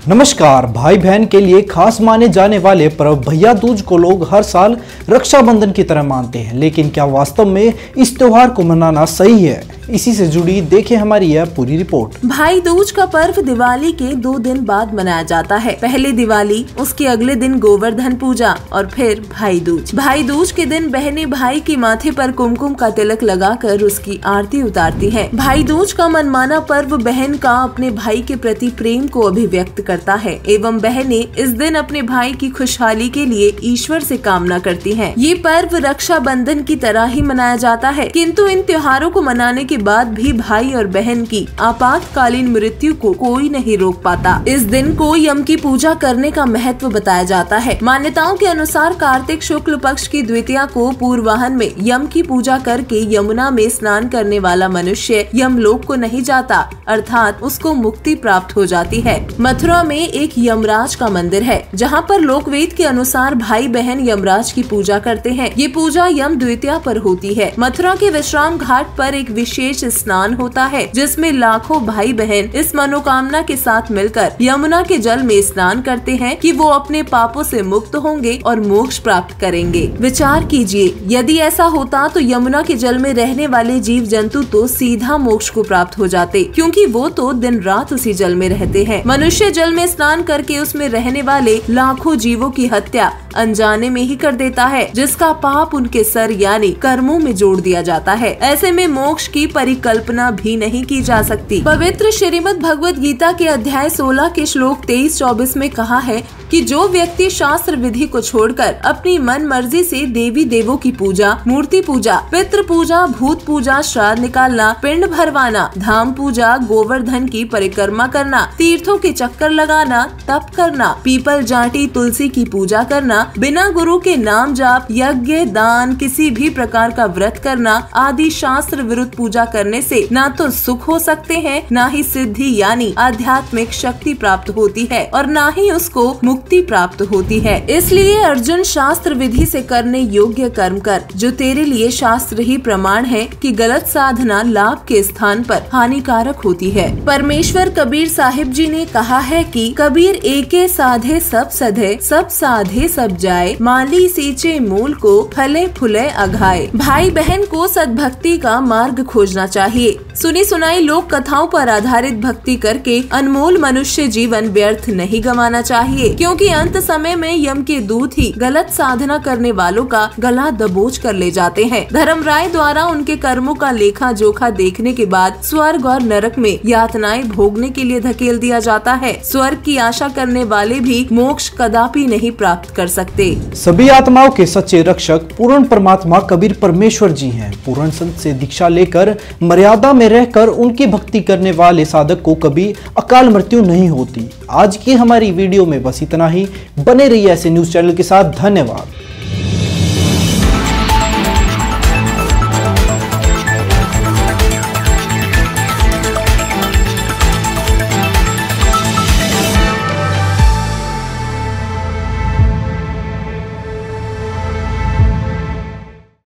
नमस्कार। भाई बहन के लिए खास माने जाने वाले पर्व भैया दूज को लोग हर साल रक्षाबंधन की तरह मानते हैं, लेकिन क्या वास्तव में इस त्योहार को मनाना सही है? इसी से जुड़ी देखें हमारी यह पूरी रिपोर्ट। भाई दूज का पर्व दिवाली के 2 दिन बाद मनाया जाता है। पहले दिवाली, उसके अगले दिन गोवर्धन पूजा और फिर भाई दूज। भाई दूज के दिन बहनें भाई के माथे पर कुमकुम का तिलक लगाकर उसकी आरती उतारती हैं। भाई दूज का मनमाना पर्व बहन का अपने भाई के प्रति प्रेम को अभिव्यक्त करता है एवं बहनें इस दिन अपने भाई की खुशहाली के लिए ईश्वर से कामना करती हैं। ये पर्व रक्षाबंधन की तरह ही मनाया जाता है, किंतु इन त्योहारों को मनाने के बाद भी भाई और बहन की आपातकालीन मृत्यु को कोई नहीं रोक पाता। इस दिन को यम की पूजा करने का महत्व बताया जाता है। मान्यताओं के अनुसार कार्तिक शुक्ल पक्ष की द्वितीया को पूर्वाहन में यम की पूजा करके यमुना में स्नान करने वाला मनुष्य यमलोक को नहीं जाता, अर्थात उसको मुक्ति प्राप्त हो जाती है। मथुरा में एक यमराज का मंदिर है, जहाँ पर लोकवेद के अनुसार भाई बहन यमराज की पूजा करते हैं। ये पूजा यम द्वितीया पर होती है। मथुरा के विश्राम घाट पर एक विशेष स्नान होता है, जिसमें लाखों भाई बहन इस मनोकामना के साथ मिलकर यमुना के जल में स्नान करते हैं कि वो अपने पापों से मुक्त होंगे और मोक्ष प्राप्त करेंगे। विचार कीजिए, यदि ऐसा होता तो यमुना के जल में रहने वाले जीव जंतु तो सीधा मोक्ष को प्राप्त हो जाते, क्योंकि वो तो दिन रात उसी जल में रहते हैं। मनुष्य जल में स्नान करके उसमें रहने वाले लाखों जीवों की हत्या अनजाने में ही कर देता है, जिसका पाप उनके सर यानी कर्मों में जोड़ दिया जाता है। ऐसे में मोक्ष की परिकल्पना भी नहीं की जा सकती। पवित्र श्रीमद् भगवद गीता के अध्याय 16 के श्लोक 23-24 में कहा है कि जो व्यक्ति शास्त्र विधि को छोड़कर अपनी मन मर्जी से देवी देवों की पूजा, मूर्ति पूजा, पितृ पूजा, भूत पूजा, श्राद्ध निकालना, पिंड भरवाना, धाम पूजा, गोवर्धन की परिक्रमा करना, तीर्थों के चक्कर लगाना, तप करना, पीपल, जाटी, तुलसी की पूजा करना, बिना गुरु के नाम जाप, यज्ञ, दान, किसी भी प्रकार का व्रत करना आदि शास्त्र विरुद्ध पूजा करने से ना तो सुख हो सकते हैं, ना ही सिद्धि यानी आध्यात्मिक शक्ति प्राप्त होती है और ना ही उसको मुक्ति प्राप्त होती है। इसलिए अर्जुन, शास्त्र विधि से करने योग्य कर्म कर, जो तेरे लिए शास्त्र ही प्रमाण है कि गलत साधना लाभ के स्थान पर हानिकारक होती है। परमेश्वर कबीर साहिब जी ने कहा है कि कबीर एके साधे सब सधे, सब साधे सब जाए, माली सींचे मूल को, फले फूले अघाए। भाई बहन को सद्भक्ति का मार्ग खोजना चाहिए। सुनी सुनाई लोक कथाओं पर आधारित भक्ति करके अनमोल मनुष्य जीवन व्यर्थ नहीं गंवाना चाहिए, क्योंकि अंत समय में यम के दूत ही गलत साधना करने वालों का गला दबोच कर ले जाते हैं। धर्मराय द्वारा उनके कर्मों का लेखा जोखा देखने के बाद स्वर्ग और नरक में यातनाएं भोगने के लिए धकेल दिया जाता है। स्वर्ग की आशा करने वाले भी मोक्ष कदापि नहीं प्राप्त कर सकते। सभी आत्माओं के सच्चे रक्षक पूर्ण परमात्मा कबीर परमेश्वर जी हैं। पूर्ण संत से दीक्षा लेकर मर्यादा में रहकर उनकी भक्ति करने वाले साधक को कभी अकाल मृत्यु नहीं होती। आज की हमारी वीडियो में बस इतना ही। बने रहिए ऐसे न्यूज चैनल के साथ। धन्यवाद।